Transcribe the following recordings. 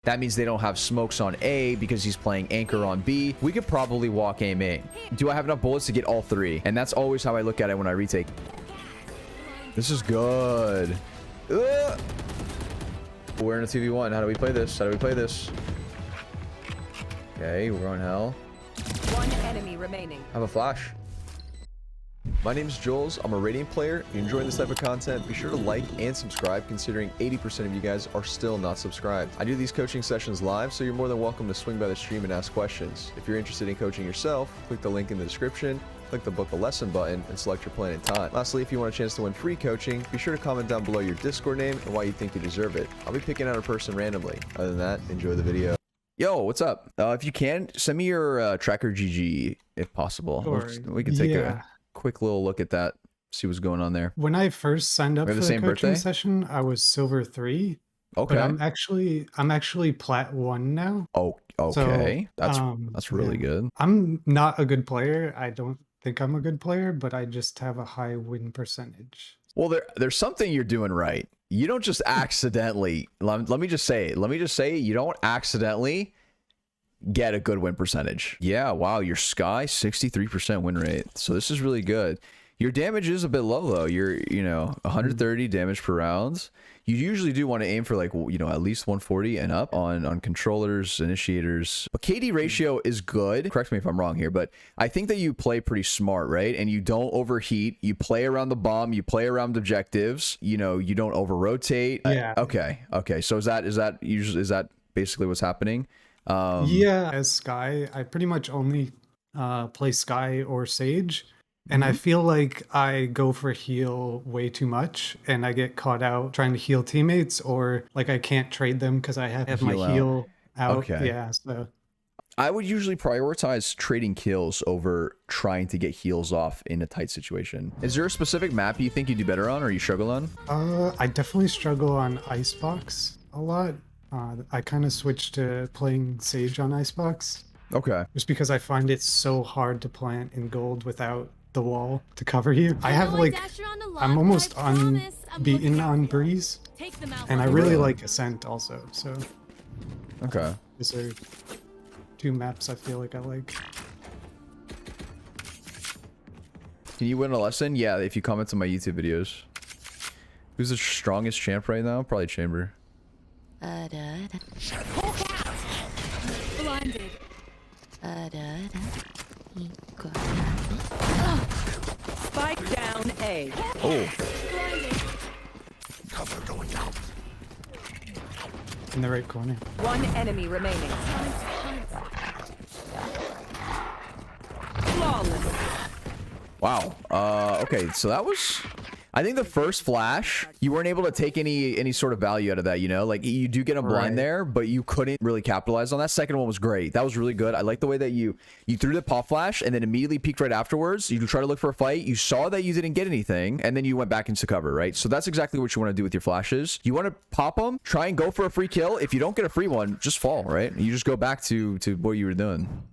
That means they don't have smokes on A because he's playing anchor on B. We could probably walk A main. Do I have enough bullets to get all three? And that's always how I look at it when I retake. This is good. Ugh. We're in a 2v1. How do we play this? How do we play this? Okay, we're on hell. One enemy remaining. I have a flash. My name is Jollz. I'm a Radiant player. If you're enjoying this type of content, be sure to like and subscribe, considering 80% of you guys are still not subscribed. I do these coaching sessions live, so you're more than welcome to swing by the stream and ask questions. If you're interested in coaching yourself, click the link in the description, click the book a lesson button, and select your plan and time. Lastly, if you want a chance to win free coaching, be sure to comment down below your Discord name and why you think you deserve it. I'll be picking out a person randomly. Other than that, enjoy the video. Yo, what's up? If you can, send me your tracker GG if possible. Sure. We can take a quick little look at that, see what's going on there. When I first signed up for the coaching session, I was silver 3. Okay. But I'm actually plat 1 now. Oh, okay. So, that's really good. I'm not a good player. I don't think I'm a good player, but I just have a high win percentage. Well, there's something you're doing right. You don't just accidentally, let me just say you don't accidentally get a good win percentage. Yeah, wow, your Sky 63% win rate. So this is really good. Your damage is a bit low though. You're, 130 damage per round. You usually do want to aim for like, at least 140 and up on controllers, initiators. But KD ratio is good. Correct me if I'm wrong here, but I think that you play pretty smart, right? And you don't overheat. You play around the bomb. You play around objectives. You don't over rotate. Yeah. Okay. So is that basically what's happening? Yeah, as Sky, I pretty much only play Sky or Sage. And I feel like I go for heal way too much and I get caught out trying to heal teammates, or like I can't trade them because I have my heal out. Okay. Yeah, so I would usually prioritize trading kills over trying to get heals off in a tight situation. Is there a specific map you think you do better on or you struggle on? I definitely struggle on Icebox a lot. I kind of switched to playing Sage on Icebox. Okay. Just because I find it so hard to plant in gold without the wall to cover you. I have I'm almost unbeaten on Breeze, and I really like Ascent also, so. Okay. These are 2 maps I feel like I like. Can you win a lesson? Yeah, if you comment on my YouTube videos. Who's the strongest champ right now? Probably Chamber. Blinded. Spike down A. Oh. Cover going out. In the right corner. One enemy remaining. Flawless. Wow. Okay, so that was... I think the first flash, you weren't able to take any sort of value out of that, Like, you do get a blind there, but you couldn't really capitalize on that. Second one was great. That was really good. I like the way that you threw the pop flash and then immediately peeked right afterwards. You try to look for a fight. You saw that you didn't get anything, and then you went back into cover, right? So that's exactly what you want to do with your flashes. You want to pop them, try and go for a free kill. If you don't get a free one, just fall, right? You just go back to what you were doing.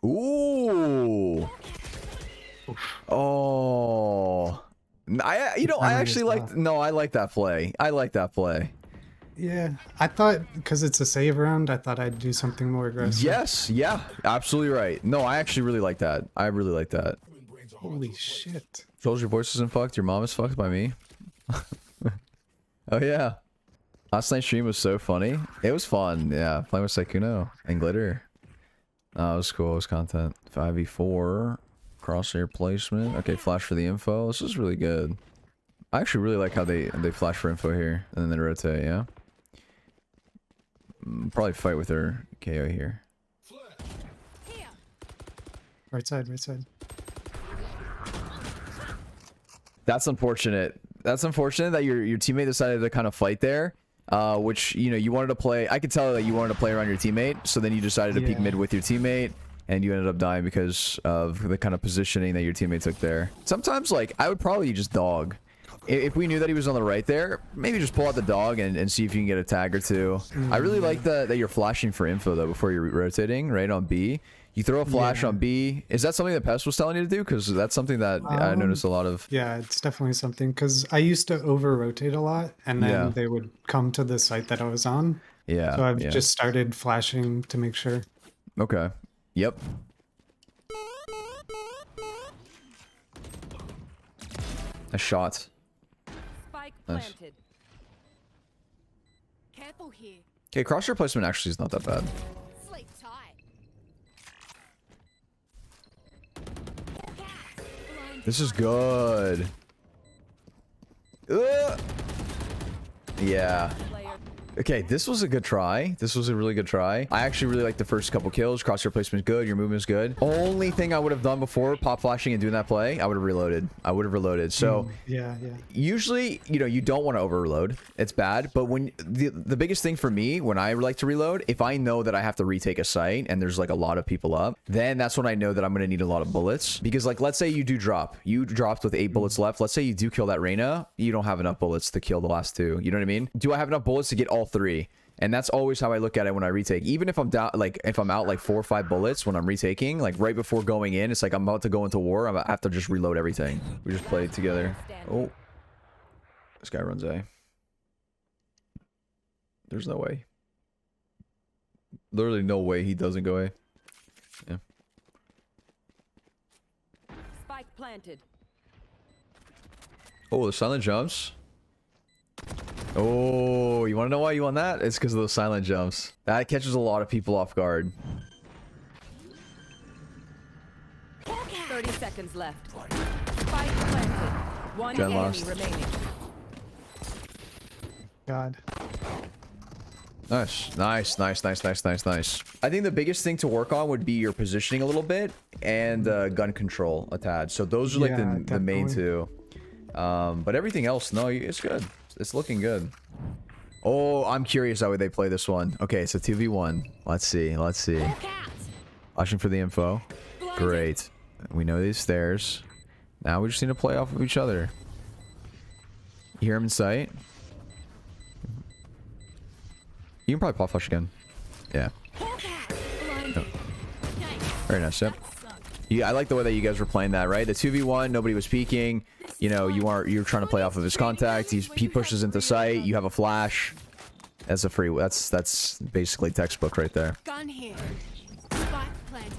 Ooh. Oh. I actually I like that play. I like that play. Yeah, I thought because it's a save round, I thought I'd do something more aggressive. Yes, yeah, absolutely right. No, I actually really like that. I really like that. Holy shit. Jollz, your voice isn't fucked. Your mom is fucked by me. Oh yeah. Last night's stream was so funny. It was fun. Yeah, playing with Sykkuno and Glitter. It was cool. It was content. 5v4. Crosshair placement. Okay, flash for the info. This is really good. I actually really like how they flash for info here. And then they rotate, yeah? Probably fight with their KO here. Right side, right side. That's unfortunate. That's unfortunate that your teammate decided to kind of fight there. Which, you wanted to play. I could tell that you wanted to play around your teammate, so then you decided to peek mid with your teammate, and you ended up dying because of the kind of positioning that your teammate took there. Sometimes, like, I would probably just dog. If we knew that he was on the right there, maybe just pull out the dog and see if you can get a tag or two. I really like that you're flashing for info, though, before you're rotating, right, on B. You throw a flash Yeah. on B. Is that something that Pest was telling you to do? Because that's something that I noticed a lot of. Yeah, it's definitely something because I used to over rotate a lot, and then Yeah. they would come to the site that I was on. Yeah. So I've yeah. just started flashing to make sure. Okay. Yep. A shot. Spike Nice. planted. Careful here. Okay, crosshair placement actually is not that bad. Sleep tight. This is good. Yeah. Player Okay, this was a good try. This was a really good try. I actually really like the first couple kills. Crosshair placement is good. Your movement is good. Only thing I would have done before pop flashing and doing that play, I would have reloaded. I would have reloaded. So Yeah. usually, you know, you don't want to over reload. It's bad. But when the biggest thing for me when I like to reload, if I know that I have to retake a site and there's like a lot of people up, then that's when I know that I'm going to need a lot of bullets. Because like, let's say you do drop. You dropped with 8 bullets left. Let's say you do kill that Reyna. You don't have enough bullets to kill the last 2. You know what I mean? Do I have enough bullets to get all 3? And that's always how I look at it when I retake. Even if I'm down, like if I'm out like 4 or 5 bullets when I'm retaking, like right before going in, it's like I'm about to go into war. I have to just reload everything. We just played together. Oh, this guy runs A. There's no way. Literally no way he doesn't go A. Yeah. spike planted. Oh, the silent jumps. Oh, you want to know why you want that? It's because of those silent jumps. That catches a lot of people off guard. 30 seconds left. Spike planted. One Gen enemy lost. remaining. God. Nice. I think the biggest thing to work on would be your positioning a little bit and gun control a tad. So those are like Yeah, the main definitely. 2. But everything else, no, it's good. It's looking good. Oh, I'm curious how they play this one. Okay, it's a 2v1. Let's see. Watching for the info. Great. We know these stairs. Now we just need to play off of each other. You hear him in sight? You can probably pop flash again. Yeah. Very nice, yep. Yeah, I like the way that you guys were playing that, right? The 2v1, nobody was peeking. You know, you're trying to play off of his contact. He pushes into sight. You have a flash. That's a free. That's basically textbook right there. Gun here. Spike planted.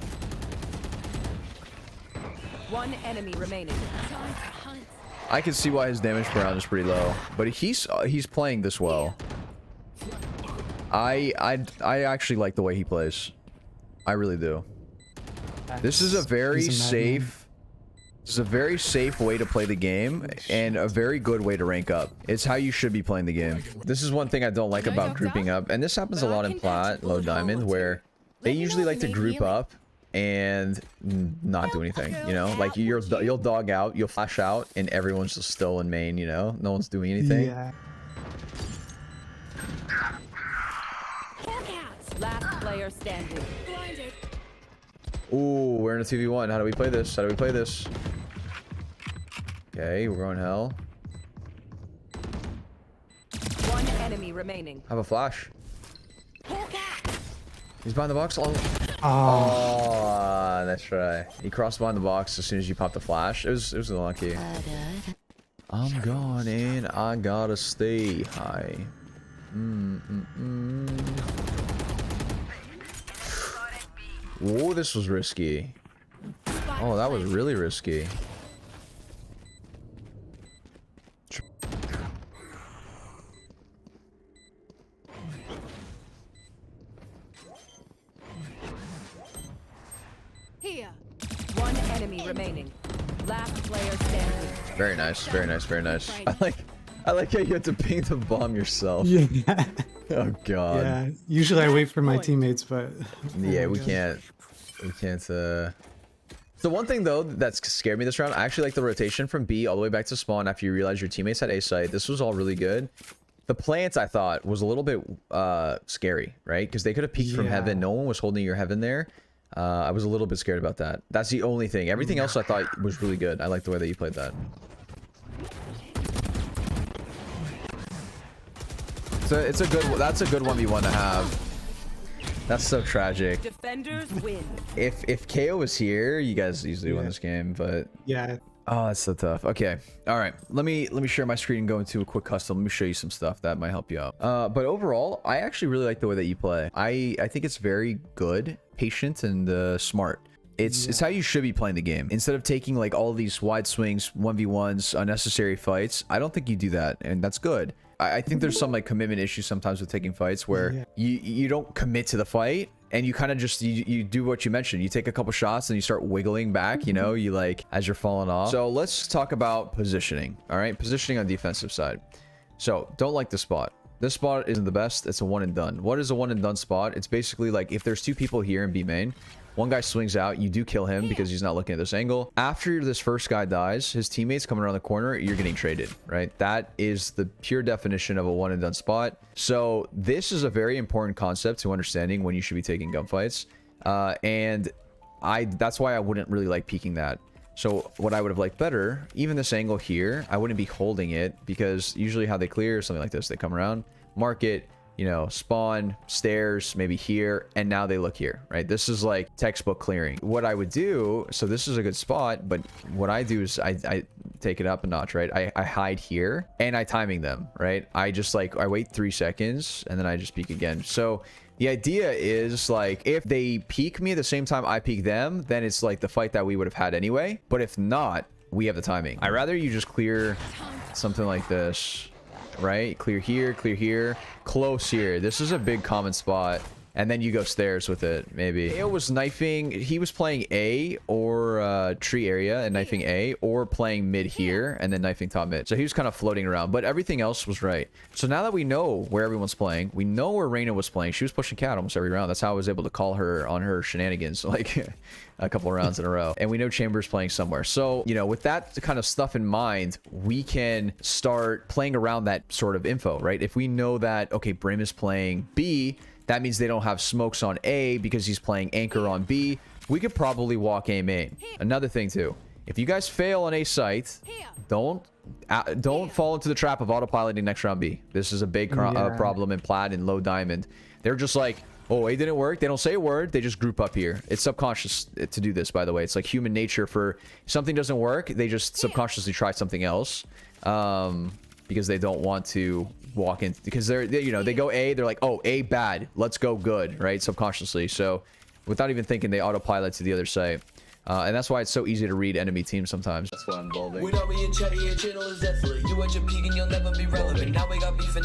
One enemy remaining. Time to hunt. I can see why his damage per round is pretty low, but he's playing this well. I actually like the way he plays. I really do. This is a very He's a madman. safe. This is a very safe way to play the game and a very good way to rank up. It's how you should be playing the game. This is one thing I don't like about grouping up, and this happens a lot in plat, low diamond, where they usually like to group up and not do anything. You know, like you'll dog out, you'll flash out, and everyone's just still in main. You know, no one's doing anything. Yeah. Last player standing. Blinded. Ooh, we're in a 2v1. How do we play this? Okay, we're going hell. One enemy remaining. Have a flash. He's behind the box. Oh, that's right. He crossed behind the box as soon as you popped the flash. It was unlucky. I'm gone in. I gotta stay high. Whoa, this was risky. Oh, that was really risky. Here. One enemy remaining. Last player standing. Very nice. I like how you had to ping the bomb yourself. Yeah. Oh god. Yeah. Usually I wait for my teammates, but Yeah, oh my we God. can't. The one thing though that's scared me this round, I actually like the rotation from B all the way back to spawn after you realize your teammates had A site. This was all really good. The plants I thought was a little bit scary, right? Because they could have peeked from Yeah. heaven. No one was holding your heaven there. I was a little bit scared about that. That's the only thing. Everything else I thought was really good. I like the way that you played that. So that's a good 1v1 to have. That's so tragic. Defenders win. If KO was here, you guys easily won this game, but Yeah. oh, that's so tough. Okay. All right. Let me share my screen and go into a quick custom. Let me show you some stuff that might help you out. But overall, I actually really like the way that you play. I think it's very good, patient, and smart. It's how you should be playing the game. Instead of taking like all these wide swings, 1v1s, unnecessary fights, I don't think you do that, and that's good. I think there's some like commitment issues sometimes with taking fights where you don't commit to the fight, and you kind of just you do what you mentioned. You take a couple shots and you start wiggling back, you know, you like as you're falling off. So let's talk about positioning. All right, positioning on the defensive side. So don't like the spot. This spot isn't the best. It's a one and done. What is a one and done spot? It's basically like if there's two people here in B main, one guy swings out, you do kill him because he's not looking at this angle. After this first guy dies, his teammates coming around the corner, you're getting traded, right? That is the pure definition of a one and done spot. So this is a very important concept to understanding when you should be taking gunfights. And that's why I wouldn't really like peeking that. So what I would have liked better, even this angle here, I wouldn't be holding it because usually how they clear something like this, they come around, mark it, you know, spawn, stairs, maybe here, and now they look here, right? This is like textbook clearing. What I would do, so this is a good spot, but what I do is I take it up a notch, right? I hide here and I timing them, right? I just like, I wait 3 seconds and then I just peek again. So the idea is like, if they peek me at the same time I peek them, then it's like the fight that we would have had anyway. But if not, we have the timing. I'd rather you just clear something like this, right? Clear here, close here. This is a big common spot. And then you go stairs with it, maybe. Ao was knifing. He was playing A or tree area and knifing A, or playing mid here and then knifing top mid. So he was kind of floating around, but everything else was right. So now that we know where everyone's playing, we know where Reyna was playing. She was pushing cat almost every round. That's how I was able to call her on her shenanigans, like a couple of rounds in a row. And we know Chamber's playing somewhere. So, you know, with that kind of stuff in mind, we can start playing around that sort of info, right? If we know that, okay, Brim is playing B, that means they don't have smokes on A because he's playing anchor on B. We could probably walk A main. Another thing too, if you guys fail on A site, don't fall into the trap of autopiloting next round B. This is a big problem in plat and low diamond. They're just like, oh, A didn't work. They don't say a word. They just group up here. It's subconscious to do this, by the way. It's like human nature. For if something doesn't work, they just subconsciously try something else. Because they don't want to walk in, because they you know, they go A, they're like, oh, A bad, let's go good, right? Subconsciously. So without even thinking, they autopilot to the other side. And that's why it's so easy to read enemy teams sometimes. That's what I'm building. We know we in chatty, your channel is desolate. You at your peak and you'll never be relevant. Now we got beef and